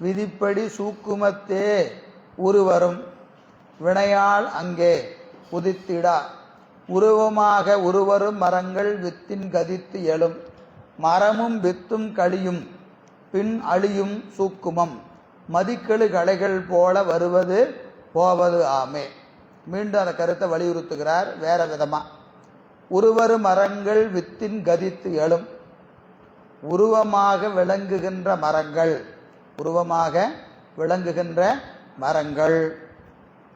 விதிப்படி சூக்குமத்தே உருவரும் வினையால் அங்கே உதித்திடா உருவமாக உருவரும் மரங்கள் வித்தின் கதித்து எழும் மரமும் வித்தும் களியும் பின் அழியும் சூக்குமம் மதிக்கெழு களைகள் போல வருவது போவது ஆமே. மீண்டும் அந்த கருத்தை வலியுறுத்துகிறார் வேற விதமா. உருவரு மரங்கள் வித்தின் கதித்து எழும் உருவமாக விளங்குகின்ற மரங்கள் உருவமாக விளங்குகின்ற மரங்கள்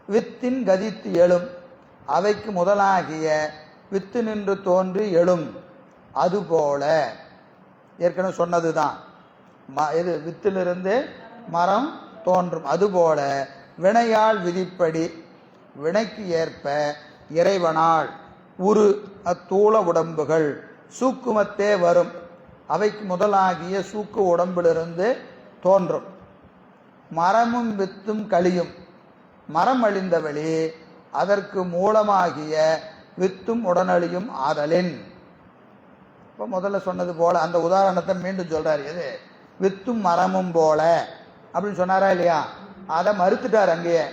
வித்தின் கதித்து எழும் அவைக்கு முதலாகிய வித்து நின்று தோன்றி எழும். அதுபோல ஏற்கனவே சொன்னதுதான், இது வித்திலிருந்து மரம் தோன்றும். அதுபோல வினையால் விதிப்படி வினைக்கு ஏற்ப இறைவனால் உரு அத்தூள உடம்புகள் சூக்குமத்தே வரும் அவைக்கு முதலாகிய சூக்கு உடம்பிலிருந்து தோன்றும். மரமும் வித்தும் களியும் மரம் அழிந்த வழி அதற்கு மூலமாகிய வித்தும் உடனழியும் ஆதலின். இப்போ முதல்ல சொன்னது போல அந்த உதாரணத்தை மீண்டும் சொல்றாரு. எது வித்தும் மரமும் போல அப்படின்னு சொன்னாரா இல்லையா? அதை மறுத்துட்டார் அங்கேயே.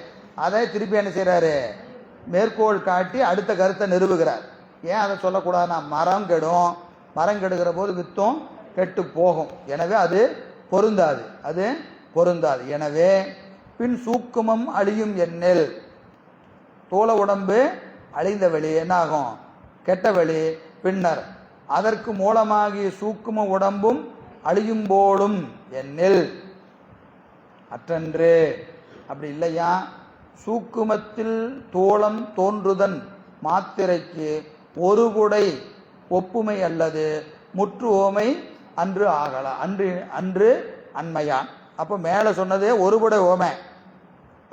அதை திருப்பி என்ன செய்யறாரு? மேற்கோள் காட்டி அடுத்த கருத்தை நிறுவுகிறார். ஏன் அதை சொல்லக்கூடாதுன்னா மரம் கெடும், மரம் கெடுகிற போது வித்தும் கெட்டு போகும். எனவே அது பொருந்தாது, அது பொருந்தாது. எனவே பின் சூக்குமம் அழியும் எண்ணில் தோள உடம்பு அழிந்த வழி என்ன ஆகும்? கெட்ட வழி. பின்னர் அதற்கு மூலமாகிய சூக்கும உடம்பும் அழியும் போலும் எண்ணில் அற்றன்று. அப்படி இல்லையா? சூக்குமத்தில் தோளம் தோன்றுதன் மாத்திரைக்கு ஒரு குடை ஒப்புமை அல்லது முற்று ஓமை அன்று ஆகலாம், அன்று அன்று அண்மையான். அப்போ மேலே சொன்னது ஒரு குடை ஓமை,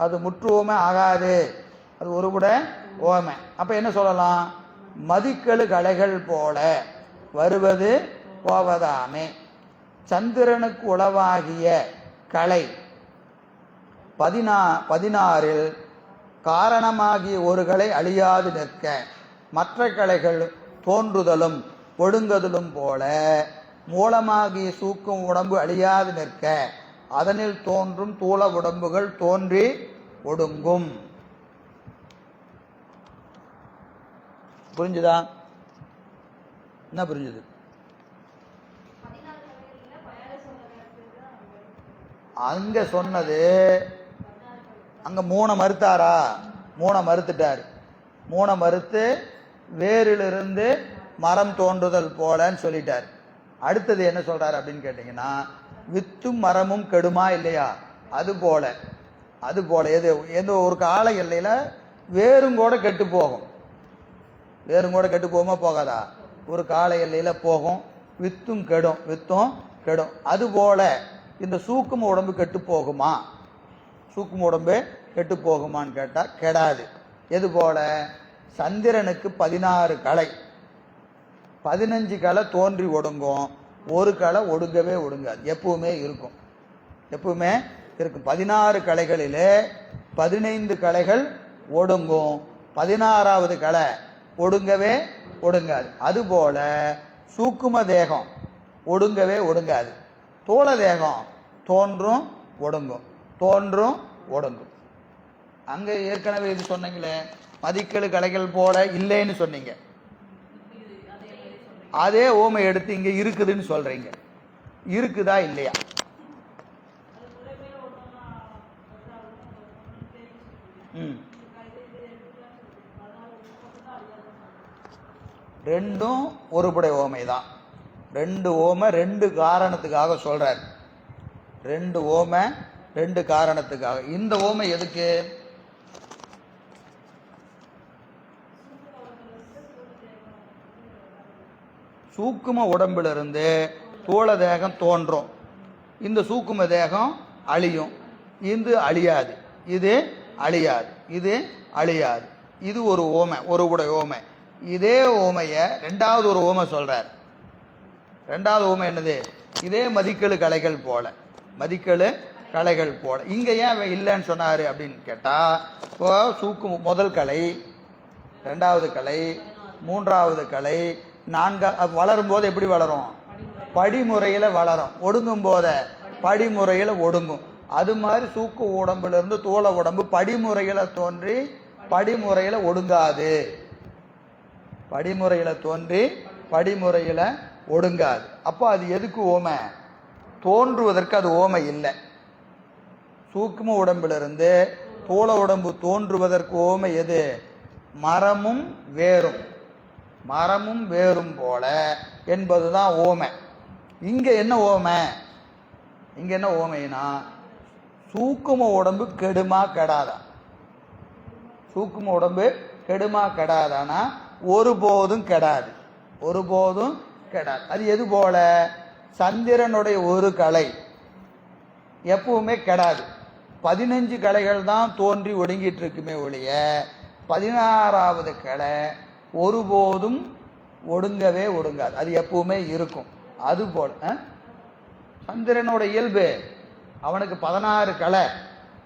அது முற்று ஓமை ஆகாது, அது ஒரு குடை ஓமை. அப்போ என்ன சொல்லலாம்? மதிக்கெழு களைகள் போல வருவது போவதாமே. சந்திரனுக்கு உளவாகிய கலை 16 காரணமாகிய ஒரு கலை அழியாது நிற்க மற்ற கலைகள் தோன்றுதலும் ஒடுங்குதலும் போல மூலமாகிய சூக்கும் உடம்பு அழியாது நிற்க அதனில் தோன்றும் தூள உடம்புகள் தோன்றி ஒடுங்கும். புரிஞ்சுதா? என்ன புரிஞ்சுது? அங்க சொன்னது அங்க மூணை மறுத்தாரா? மூணை மறுத்துட்டார். மூணை மறுத்து வேரிலிருந்து மரம் தோன்றுதல் போலன்னு சொல்லிட்டார். அடுத்தது என்ன சொல்றாரு அப்படின்னு கேட்டீங்கன்னா, வித்தும் மரமும் கெடுமா இல்லையா? அது போல எது எந்த ஒரு கால எல்லையில வேரும் கூட கெட்டு போகும். வேரும் கூட கெட்டு போகுமா போகாதா? ஒரு கால எல்லையில போகும். வித்தும் கெடும். அது போல இந்த சூக்கும உடம்பு கெட்டு போகுமா? சூக்கும உடம்பு கெட்டு போகுமான்னு கேட்டா கெடாது. எது போல? சந்திரனுக்கு 16 கலை, 15 கலை தோன்றி ஒடுங்கும், ஒரு கலை ஒடுங்கவே ஒடுங்காது, எப்பவுமே இருக்கும். 16 கலைகளிலே 15 கலைகள் ஒடுங்கும், 16வது கலை ஒடுங்கவே ஒடுங்காது. அதுபோல சூக்கும தேகம் ஒடுங்கவே ஒடுங்காது, தோள தேகம் தோன்றும் ஒடுங்கும். அங்க ஏற்கனவே இது சொன்னீங்களே, மதிக்கெழு கலைகள் போல இல்லைன்னு சொன்னீங்க. அதே ஓமை எடுத்து இங்க இருக்குதுன்னு சொல்றீங்க. இருக்குதா இல்லையா? ரெண்டும் ஒருபடை ஓமை தான். 2 ஓமை 2 காரணத்துக்காக சொல்றார். 2 ஓமை 2 காரணத்துக்காக. இந்த ஓமை எதுக்கு? சூக்கும உடம்பிலிருந்து தோள தேகம் தோன்றும், இந்த சூக்கும தேகம் அழியும், இது அழியாது, இது அழியாது. இது ஒரு ஓமை, ஒரு உடை ஓமை. இதே ஓமைய 2வது ஒரு ஓமை சொல்றார். 2வது ஓமை என்னது? இதே மதிக்கெழு கலைகள் போல, இங்க ஏன் இல்லைன்னு சொன்னாரு அப்படின்னு கேட்டா, இப்போ முதல் கலை, 2வது கலை, 3வது கலை, 4 வளரும் போது எப்படி வளரும்? படிமுறையில் வளரும், ஒடுங்கும் போத படிமுறையில் ஒடுங்கும். அது மாதிரி சூக்கு உடம்புலேருந்து தூள உடம்பு படிமுறையில் தோன்றி படிமுறையில் ஒடுங்காது, படிமுறையில் தோன்றி படிமுறையில் ஒடுங்காது. அப்போ அது எதுக்கு ஓமை? தோன்றுவதற்கு அது ஓமை இல்லை. சூக்கும உடம்பிலிருந்து தூள உடம்பு தோன்றுவதற்கு ஓமை எது? மரமும் வேரும், மரமும் வேரும் போல என்பதுதான் ஓமை. இங்க என்ன ஓமை? இங்க என்ன ஓமைனா, சூக்கும உடம்பு கெடுமா கெடாதா? சூக்கும உடம்பு கெடுமா கெடாதானா? ஒருபோதும் கெடாது, ஒருபோதும் கெடாது. அது எது போல? சந்திரனுடைய ஒரு கலை எப்பவுமே கெடாது. 15 கலைகள் தான் தோன்றி ஒடுங்கிட்டு இருக்குமே ஒழிய 16வது கலை ஒருபோதும் ஒடுங்கவே ஒடுங்காது, அது எப்பவுமே இருக்கும். அது போல சந்திரனோட இயல்பு, அவனுக்கு 16 கலை,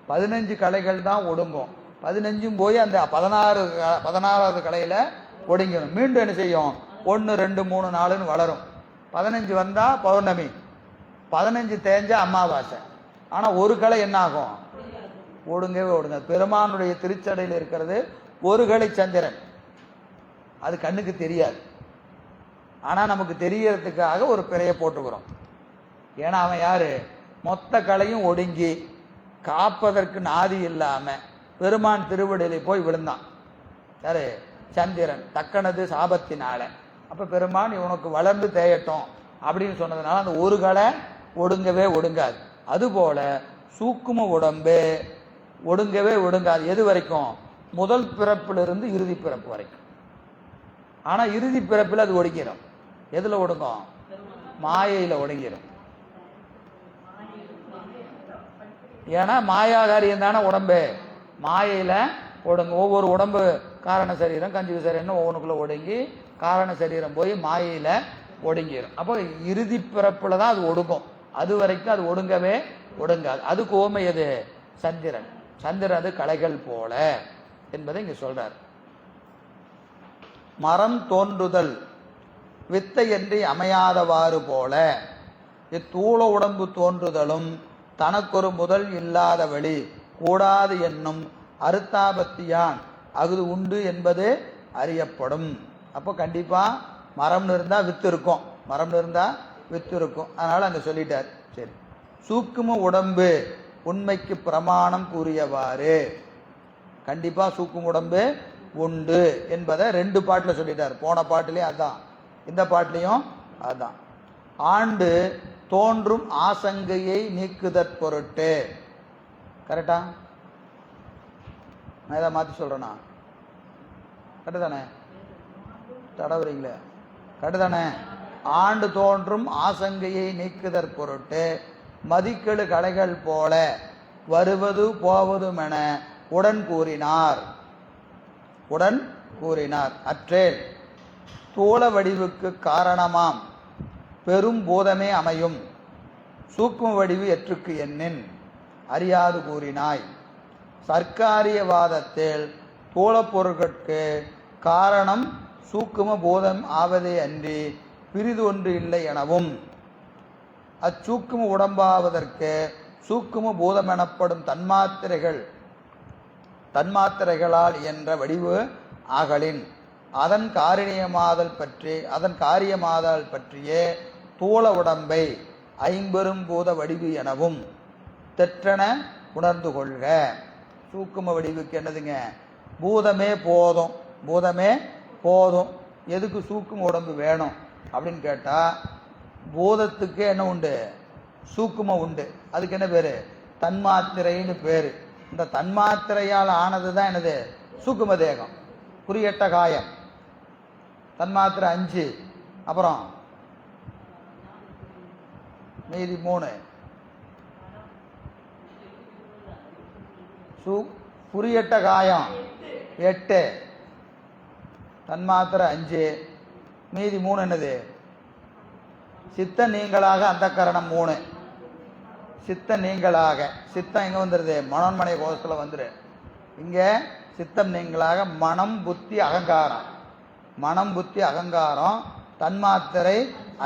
15 கலைகள் தான் ஒடுங்கும். 15ம் போய் அந்த 16வது கலையில ஒடுங்கிடும். மீண்டும் என்ன செய்யும்? 1 2 3 4ன்னு வளரும். 15 வந்தா பௌர்ணமி, 15 தேஞ்சா அமாவாசை. ஆனா ஒரு கலை என்ன ஆகும்? ஒடுங்கவே ஒடுங்காது. பெருமானுடைய திருச்சடையில் இருக்கிறது ஒரு கலை சந்திரன், அது கண்ணுக்கு தெரியாது. ஆனா நமக்கு தெரியறதுக்காக ஒரு பிறைய போட்டுக்கிறோம். ஏன்னா அவன் யாரு? மொத்த கலையும் ஒடுங்கி காப்பதற்கு நாதி இல்லாம பெருமான் திருவடியில போய் விழுந்தான். யாரு? சந்திரன், தக்கனது சாபத்தினால. அப்ப பெருமான் இவனுக்கு வளர்ந்து தேயட்டும் அப்படின்னு சொன்னதுனால அந்த ஒரு கலை ஒடுங்கவே ஒடுங்காது. அதுபோல சூக்கும உடம்பு ஒடுங்கவே ஒடுங்காது. எது வரைக்கும்? முதல் பிறப்பிலிருந்து இறுதி பிறப்பு வரைக்கும். ஆனா இறுதி பிறப்பில் அது ஒடுங்கிடும். எதுல ஒடுங்கும்? மாயையில ஒடுங்கிடும். ஏன்னா மாயாகாரியம் தானே உடம்பு, மாயையில ஒடுங்கும். ஒவ்வொரு உடம்பு காரண சரீரம், கஞ்சுக சரீரம் ஒவ்வொன்றுக்குள்ள ஒடுங்கி காரண சரீரம் போய் மாயையில ஒடுங்கிடும். அப்போ இறுதி பிறப்புல தான் அது ஒடுங்கும். அது வரைக்கும் அது ஒடுங்கவே ஒடுங்காது. அதுக்கு ஓமை எது? சந்திரன். சந்திரன் அது கலைகள் போல என்பதை இங்க சொல்றார். மரம் தோன்றுதல் வித்தையன்றி அமையாதவாறு போல இத்தூள உடம்பு தோன்றுதலும் தனக்கொரு முதல் இல்லாத வழி கூடாது என்னும் அருத்தாபத்தியான் அகுது உண்டு என்பது அறியப்படும். அப்போ கண்டிப்பா மரம்னு இருந்தா வித்து இருக்கும், மரம்னு இருந்தா வித்து இருக்கும். அதனால அங்க சொல்லிட்டார். சரி, சூக்கும உடம்பு உண்மைக்கு பிரமாணம் கூறியவாறு கண்டிப்பா சூக்கும உடம்பு உண்டு என்பதை 2 பாட்டில் சொல்லிட்டார். போன பாட்டிலையும் அதான், இந்த பாட்டிலையும் அதான். ஆண்டு தோன்றும் ஆசங்கையை நீக்குதற் பொருட்டு. கரெக்டா? நான் இதை மாற்றி சொல்றேனா? கரெக்டு தானே? தடவுறீங்களே? கரெக்டு தானே? ஆண்டு தோன்றும் ஆசங்கையை நீக்குதற் பொருட்டு மதிக்கெழு கலைகள் போல வருவது போவதும் என உடன் கூறினார். உடன் கூறினார். அற்றேல் தூள வடிவுக்கு காரணமாம் பெரும் பூதமே அமையும் சூக்கும வடிவு எற்றுக்கு எண்ணின் அறியாது கூறினாய். சர்க்காரியவாதத்தில் தூளப்பொருட்களுக்கு காரணம் சூக்கும பூதம் ஆவதே அன்றி பிரிது ஒன்று இல்லை எனவும் அச்சூக்கும உடம்பாவதற்கு சூக்கும பூதம் எனப்படும் தன்மாத்திரைகளால் என்ற வடிவு ஆகலின் அதன் காரியமாதல் பற்றியே தூள உடம்பை ஐம்பெரும் பூத வடிவு எனவும் தெற்றென உணர்ந்து கொள்க. சூக்கும வடிவுக்கு என்னதுங்க? பூதமே போதும், பூதமே போதும். எதுக்கு சூக்கும உடம்பு வேணும் அப்படின்னு கேட்டா, பூதத்துக்கு என்ன உண்டு? சூக்கும உண்டு. அதுக்கு என்ன பேரு? தன்மாத்திரைன்னு பேரு. இந்த தன்மாத்திரையால் ஆனதுதான் என்னது? சூக்கும தேகம். குறியட்ட காயம் தன்மாத்திரை 5, அப்புறம் மீதி 3. குறியட்ட காயம் 8, தன்மாத்திரை 5, மீதி 3 என்னது? சித்த நீங்களாக அந்த கரணம் 3. சித்த நீங்களாக, சித்தம் எங்க வந்துருது? மனோன்மனை கோஷத்துல வந்துரு. இங்க சித்தம் நீங்களாக மனம் புத்தி அகங்காரம், மனம் புத்தி அகங்காரம் தன்மாத்திரை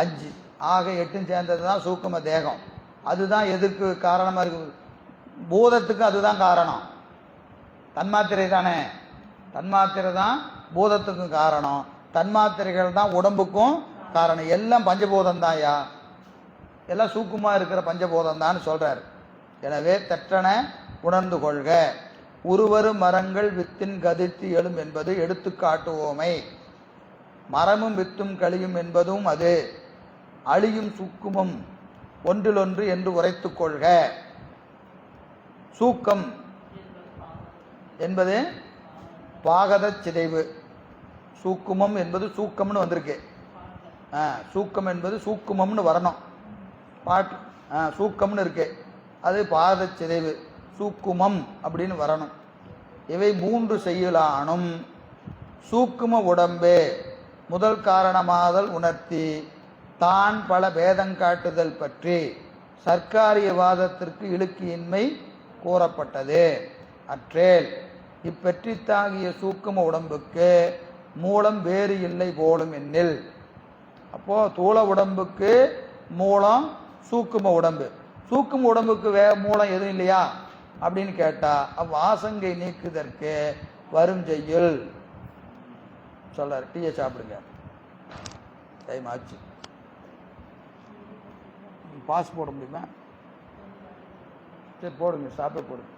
5. ஆக 8 சேர்ந்தது தான் சூக்கும தேகம். அதுதான் எதுக்கு காரணமாக இருக்கு? பூதத்துக்கு அதுதான் காரணம். தன்மாத்திரை தானே, தன்மாத்திரை தான் பூதத்துக்கும் காரணம், தன்மாத்திரைகள் தான் உடம்புக்கும் காரணம். எல்லாம் பஞ்சபூதம் தான்யா, எல்லாம் சூக்குமா இருக்கிற பஞ்சபூதம் தான் சொல்றாரு. எனவே தற்றன உணர்ந்து கொள்க. உருவரு மரங்கள் வித்தின் கதிர்த்து எழும் என்பது எடுத்துக்காட்டுவோமை. மரமும் வித்தும் கழியும் என்பதும் அது. அழியும் சூக்குமம் ஒன்றிலொன்று என்று உரைத்து கொள்க. சூக்கம் என்பது பாகத சிதைவு. சூக்குமம் என்பது சூக்கம்னு வந்திருக்கு. சூக்கம் என்பது சூக்குமம்னு வரணும். பாட்டு சூக்கம்னு இருக்கு, அது பாத சிதைவு, சூக்குமம் அப்படின்னு வரணும். இவை 3 செய்யலானும் சூக்கும உடம்பே முதல் காரணமாதல் உணர்த்தி தான் பல பேதங்காட்டுதல் பற்றி சர்க்காரியவாதத்திற்கு இழுக்கியின்மை கூறப்பட்டது. அற்றேல் இப்பெற்றித்தாகிய சூக்கும உடம்புக்கு மூலம் வேறு இல்லை போலும் என்னில். அப்போ தூள உடம்புக்கு மூலம் சூக்கும உடம்பு, சூக்கும உடம்புக்கு மூலம் எதுவும் இல்லையா அப்படின்னு கேட்டா அவ்வாசங்கை நீக்குதற்கு வரும் செய்யுள் சொல்றாரு. டீயை சாப்பிடுங்க, டைம் ஆச்சு. பாஸ் போட முடியுமா? சரி போடுங்க, ஸ்டாப்பே போடுங்க.